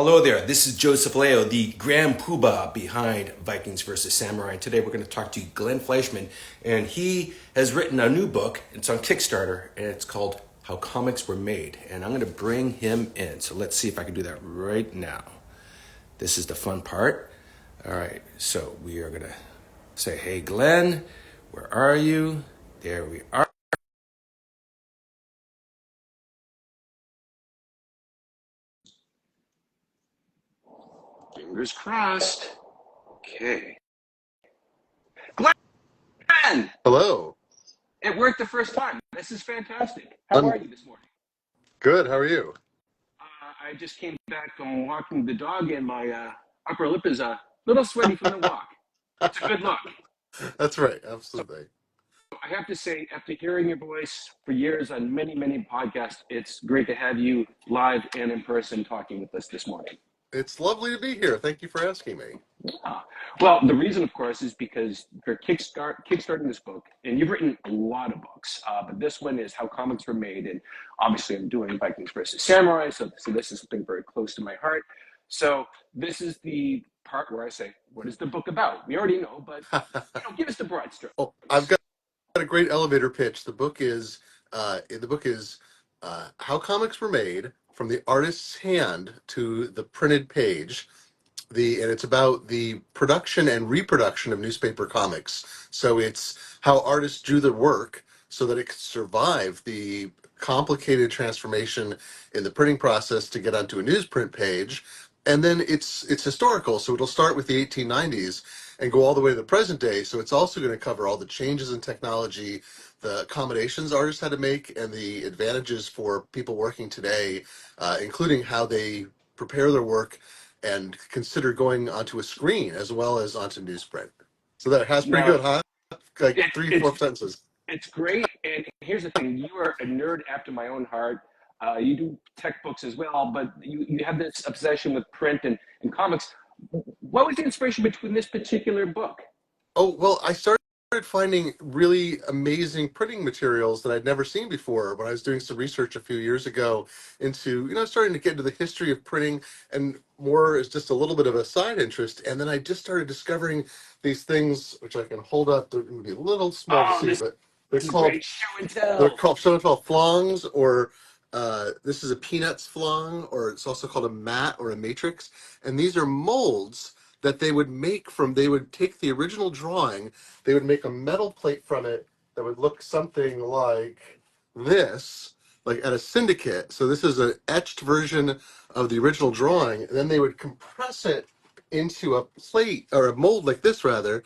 Hello there, this is Joseph Leo, the Grand Poobah behind Vikings versus Samurai. And today we're going to talk to Glenn Fleishman, and he has written a new book. It's on Kickstarter, and it's called How Comics Were Made. And I'm going to bring him in. So let's see if I can do that right now. This is the fun part. All right, so we are going to say, hey, Glenn, where are you? There we are. Fingers crossed. Okay. Glenn! Hello. It worked the first time. This is fantastic. How are I'm you this morning? good. How are you? I just came back from walking the dog, and my upper lip is a little sweaty from the walk. It's a good look. That's right. So Absolutely. I have to say, after hearing your voice for years on many, many podcasts, it's great to have you live and in person talking with us this morning. It's lovely to be here. Thank you for asking me. Yeah. Well, the reason, of course, is because you're kickstarting this book, and you've written a lot of books, but this one is How Comics Were Made, and obviously I'm doing Vikings versus Samurai, so this is something very close to my heart. So this is the part where I say, what is the book about? We already know, but give us the broad Oh, I've strokes. got a great elevator pitch. The book is How Comics Were Made from the artist's hand to the printed page. And it's about the production and reproduction of newspaper comics. So it's how artists do their work so that it can survive the complicated transformation in the printing process to get onto a newsprint page. And then it's historical, so it'll start with the 1890s and go all the way to the present day. So it's also going to cover all the changes in technology, the accommodations artists had to make, and the advantages for people working today, including how they prepare their work and consider going onto a screen as well as onto newsprint. So that has pretty Now, good, huh? Like it, three, it's four sentences. It's great. And here's the thing, you are a nerd after my own heart. You do tech books as well, but you have this obsession with print and comics. What was the inspiration between this particular book? Oh, well, I started finding really amazing printing materials that I'd never seen before when I was doing some research a few years ago into, starting to get into the history of printing and more as just a little bit of a side interest. And then I just started discovering these things, which I can hold up. They're going to be a little small to Oh, see, but they're this is called great. Show and they're tell. called show and tell flongs, or this is a peanuts flong, or it's also called a mat or a matrix. And these are molds that they would make from. They would take the original drawing, they would make a metal plate from it that would look something like this, like at a syndicate. So this is an etched version of the original drawing. And then they would compress it into a plate or a mold like this, rather,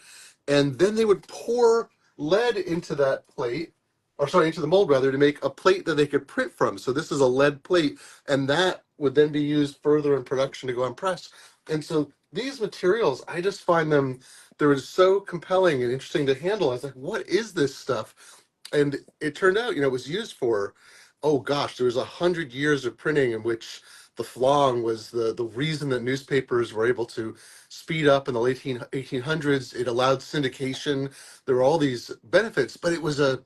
and then they would pour lead into that plate, or sorry, into the mold rather, to make a plate that they could print from. So this is a lead plate, and that would then be used further in production to go on press. And so these materials, I just find them, they were so compelling and interesting to handle. I was like, what is this stuff? And it turned out, it was used for, oh gosh, there was 100 years of printing in which the flong was the reason that newspapers were able to speed up in the late 1800s. It allowed syndication. There were all these benefits, but it was an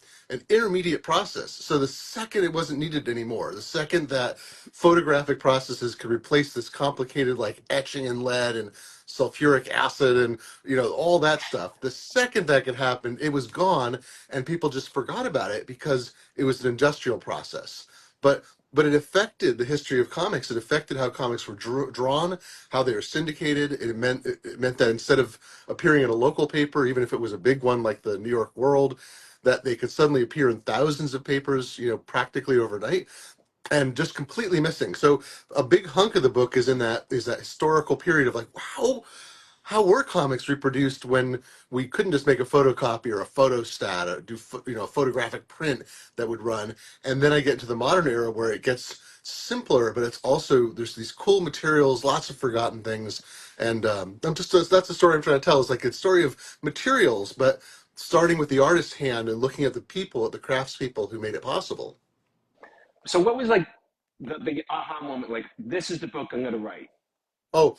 intermediate process. So the second it wasn't needed anymore, the second that photographic processes could replace this complicated like etching in lead and sulfuric acid and all that stuff, the second that could happen, it was gone, and people just forgot about it because it was an industrial process. But it affected the history of comics. It affected how comics were drawn, how they were syndicated. It meant that instead of appearing in a local paper, even if it was a big one like the New York World, that they could suddenly appear in thousands of papers, practically overnight, and just completely missing. So a big hunk of the book is that historical period of like, wow, how were comics reproduced when we couldn't just make a photocopy or a photostat or do a photographic print that would run. And then I get into the modern era where it gets simpler, but it's also, there's these cool materials, lots of forgotten things. And that's the story I'm trying to tell. Is like a story of materials, but starting with the artist's hand and looking at the people, the craftspeople who made it possible. So what was like the aha moment? Like, this is the book I'm going to write. Oh,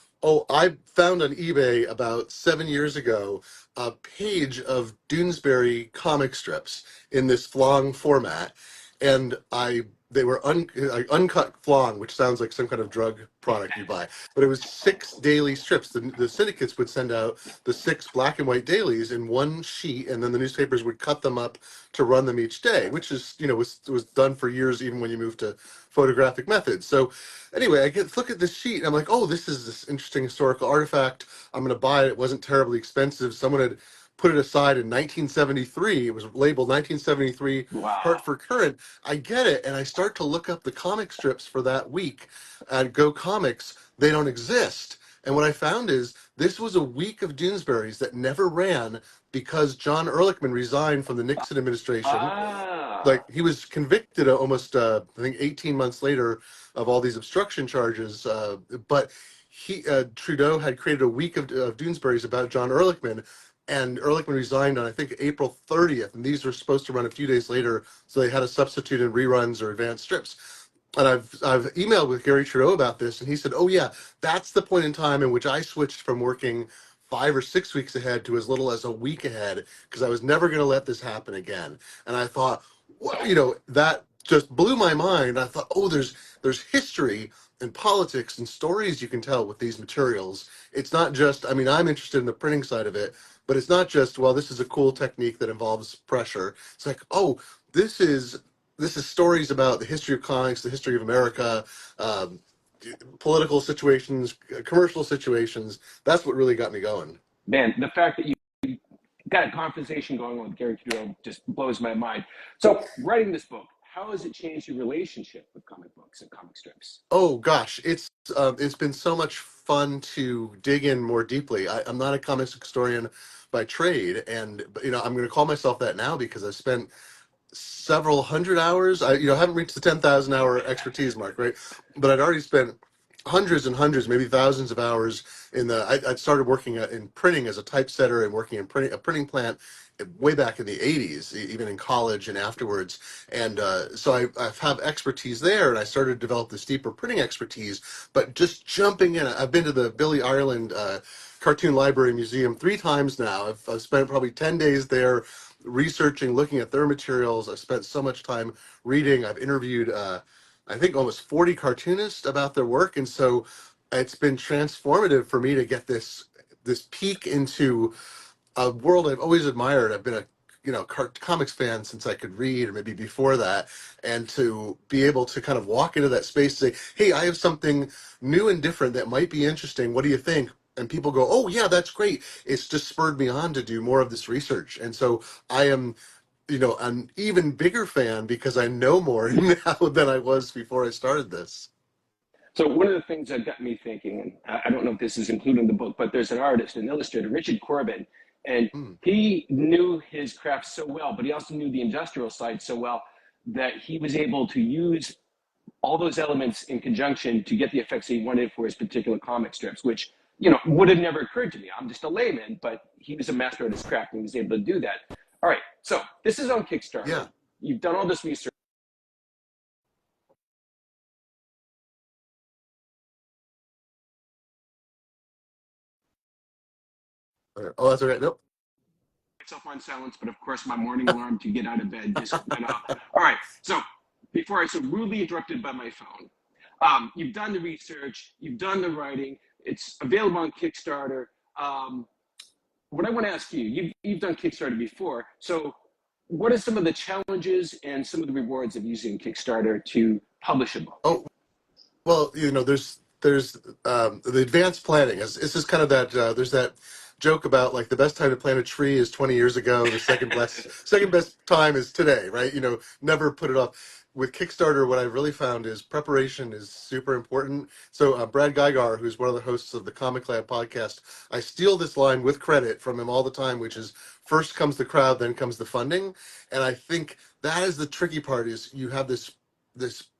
I found on eBay about 7 years ago a page of Doonesbury comic strips in this flong format. And I they were uncut flan, which sounds like some kind of drug product you buy. But it was 6 daily strips. The syndicates would send out the 6 black and white dailies in one sheet, and then the newspapers would cut them up to run them each day, which is, was done for years, even when you moved to photographic methods. So anyway, look at this sheet, and I'm like, oh, this is this interesting historical artifact. I'm going to buy it. It wasn't terribly expensive. Someone had put it aside in 1973. It was labeled 1973 Wow. Hartford Current. I get it, and I start to look up the comic strips for that week at Go Comics. They don't exist. And what I found is this was a week of Doonesbury's that never ran because John Ehrlichman resigned from the Nixon administration. Ah. Like, he was convicted almost, I think, 18 months later of all these obstruction charges. But Trudeau had created a week of Doonesbury's about John Ehrlichman, and Ehrlichman resigned on, I think, April 30th, and these were supposed to run a few days later, so they had to substitute in reruns or advanced strips. And I've emailed with Garry Trudeau about this, and he said, "Oh yeah, that's the point in time in which I switched from working 5 or 6 weeks ahead to as little as a week ahead, because I was never going to let this happen again." And I thought, well, that just blew my mind. I thought, oh, there's history and politics and stories you can tell with these materials. It's not just, I mean, I'm interested in the printing side of it, but it's not just, well, this is a cool technique that involves pressure. It's like, oh, this is stories about the history of comics, the history of America, um, political situations, commercial situations. That's what really got me going. Man, the fact that you got a conversation going on with Garry Trudeau just blows my mind. So, writing this book, how has it changed your relationship with comic books and comic strips? Oh gosh, it's been so much fun to dig in more deeply. I'm not a comics historian by trade, and I'm going to call myself that now because I've spent several hundred hours. I haven't reached the 10,000 hour expertise mark, right? But I'd already spent hundreds and hundreds, maybe thousands of hours I'd started working in printing as a typesetter and working in a printing plant way back in the 80s, even in college and afterwards. And so I have expertise there, and I started to develop this deeper printing expertise. But just jumping in, I've been to the Billy Ireland Cartoon Library Museum 3 times now. I've spent probably 10 days there researching, looking at their materials. I've spent so much time reading. I've interviewed, I think, almost 40 cartoonists about their work, and so it's been transformative for me to get this peek into a world I've always admired. I've been a comics fan since I could read, or maybe before that, and to be able to kind of walk into that space and say, "Hey, I have something new and different that might be interesting. What do you think?" And people go, "Oh yeah, that's great." It's just spurred me on to do more of this research, and so I am, an even bigger fan because I know more now than I was before I started this. So, one of the things that got me thinking, and I don't know if this is included in the book, but there's an artist, an illustrator, Richard Corbin, and Hmm. he knew his craft so well, but he also knew the industrial side so well that he was able to use all those elements in conjunction to get the effects he wanted for his particular comic strips, which would have never occurred to me. I'm just a layman, but he was a master at his craft and he was able to do that. All right, so this is on Kickstarter. Yeah. You've done all this research. Okay. Oh, that's all right. Nope. Myself on silence, but of course my morning alarm to get out of bed just went off. All right, so before I so rudely interrupted by my phone, you've done the research, you've done the writing, it's available on Kickstarter. Um, what I want to ask you, you've done Kickstarter before, so what are some of the challenges and some of the rewards of using Kickstarter to publish a book? Oh, well, there's the advanced planning. It's just kind of that there's that joke about like the best time to plant a tree is 20 years ago. The second best time is today, right? Never put it off. With Kickstarter, what I've really found is preparation is super important. So Brad Geigar, who's one of the hosts of the Comic Lab podcast, I steal this line with credit from him all the time, which is first comes the crowd, then comes the funding. And I think that is the tricky part: is you have this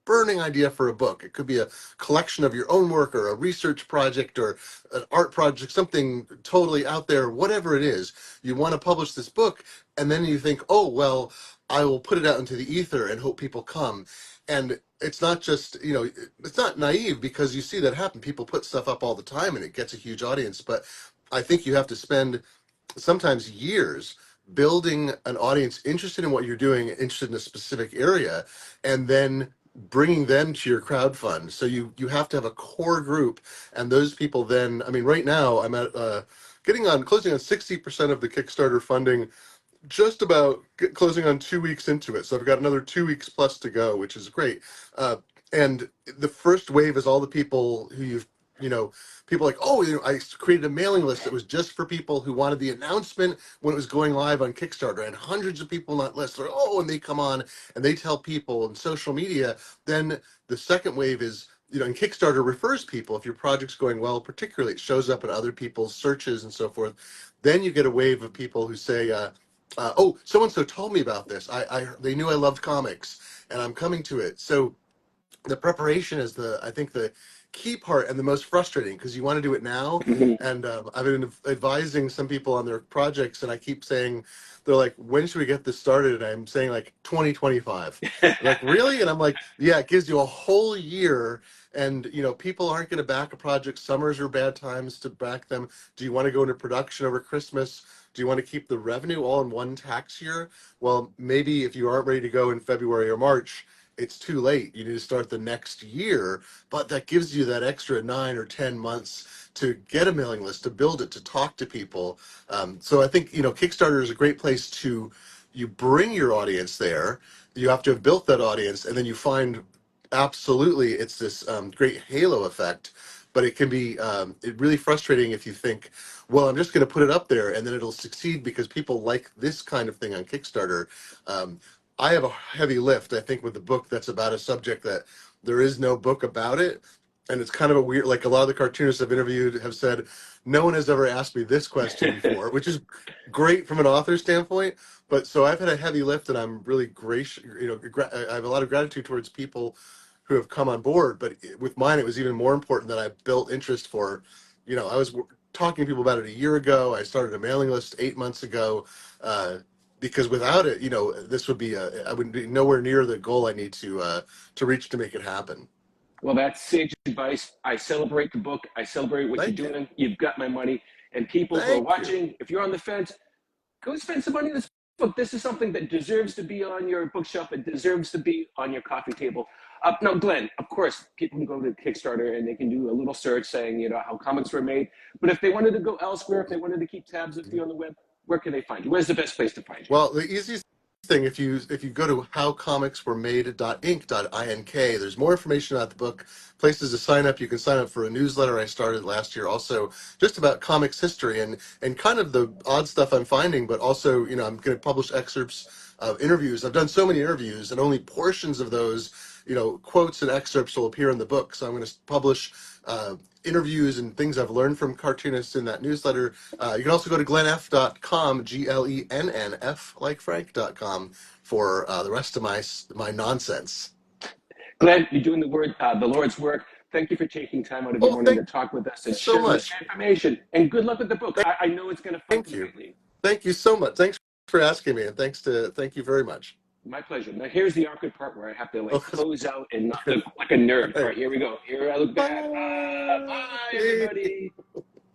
burning idea for a book. It could be a collection of your own work or a research project or an art project, something totally out there, whatever it is. You want to publish this book, and then you think, oh, well, I will put it out into the ether and hope people come. And it's not just, it's not naive because you see that happen. People put stuff up all the time and it gets a huge audience. But I think you have to spend sometimes years building an audience interested in what you're doing, interested in a specific area, and then bringing them to your crowd fund. So you have to have a core group, and those people then. I mean, right now I'm at closing on 60% of the Kickstarter funding, just about closing on 2 weeks into it. So I've got another 2 weeks plus to go, which is great. And the first wave is all the people who you know, people like, oh, I created a mailing list that was just for people who wanted the announcement when it was going live on Kickstarter, and hundreds of people on that list are, oh, and they come on and they tell people in social media. Then the second wave is, and Kickstarter refers people. If your project's going well, particularly, it shows up in other people's searches and so forth. Then you get a wave of people who say, oh, so and so told me about this. They knew I loved comics, and I'm coming to it. So the preparation is I think the key part and the most frustrating, because you want to do it now. And I've been advising some people on their projects, and I keep saying, they're like, when should we get this started? And I'm saying like 2025. Like, really? And I'm like, yeah, it gives you a whole year. And people aren't going to back a project. Summers are bad times to back them. Do you want to go into production over Christmas? Do you want to keep the revenue all in one tax year? Well, maybe if you aren't ready to go in February or March, it's too late. You need to start the next year, but that gives you that extra 9 or 10 months to get a mailing list, to build it, to talk to people. So I think, Kickstarter is a great place to, you bring your audience there. You have to have built that audience, and then you find, absolutely, it's this great halo effect. But it can be really frustrating if you think, well, I'm just going to put it up there and then it'll succeed because people like this kind of thing on Kickstarter. Um, I have a heavy lift, I think, with the book that's about a subject that there is no book about it. And it's kind of a weird, like a lot of the cartoonists I've interviewed have said, no one has ever asked me this question before, which is great from an author standpoint. But so I've had a heavy lift, and I'm really gracious, I have a lot of gratitude towards people who have come on board. But with mine, it was even more important that I built interest for, I was talking to people about it a year ago. I started a mailing list 8 months ago. Because without it, this would be I would be nowhere near the goal I need to reach to make it happen. Well, that's sage advice. I celebrate the book. I celebrate what you're Thank you, doing. You've got my money. And people who are thank you. watching, if you're on the fence, go spend some money on this book. This is something that deserves to be on your bookshelf. It deserves to be on your coffee table. Now, Glenn, of course, people can go to Kickstarter and they can do a little search saying, how comics were made. But if they wanted to go elsewhere, if they wanted to keep tabs of you on the web, where can they find you? Where's the best place to find you? Well, the easiest thing, if you go to howcomicsweremade.inc, there's more information about the book, places to sign up. You can sign up for a newsletter I started last year, also just about comics history and kind of the odd stuff I'm finding, but also, I'm going to publish excerpts of interviews. I've done so many interviews, and only portions of those, quotes and excerpts will appear in the book. So I'm going to publish interviews and things I've learned from cartoonists in that newsletter. You can also go to glennf.com, GLENNF, like Frank.com, for the rest of my nonsense. Glenn, you're doing the Lord's work. Thank you for taking time out of your Oh, morning thank to talk with us you and so share this much. information. And good luck with the book. I know it's going to find Thank you. greatly. Thank you so much. Thanks for asking me, and thank you very much. My pleasure. Now here's the awkward part where I have to Oh, close out and not look like a nerd. all All right. right, here we go. Here I look bad. Bye Bye. everybody.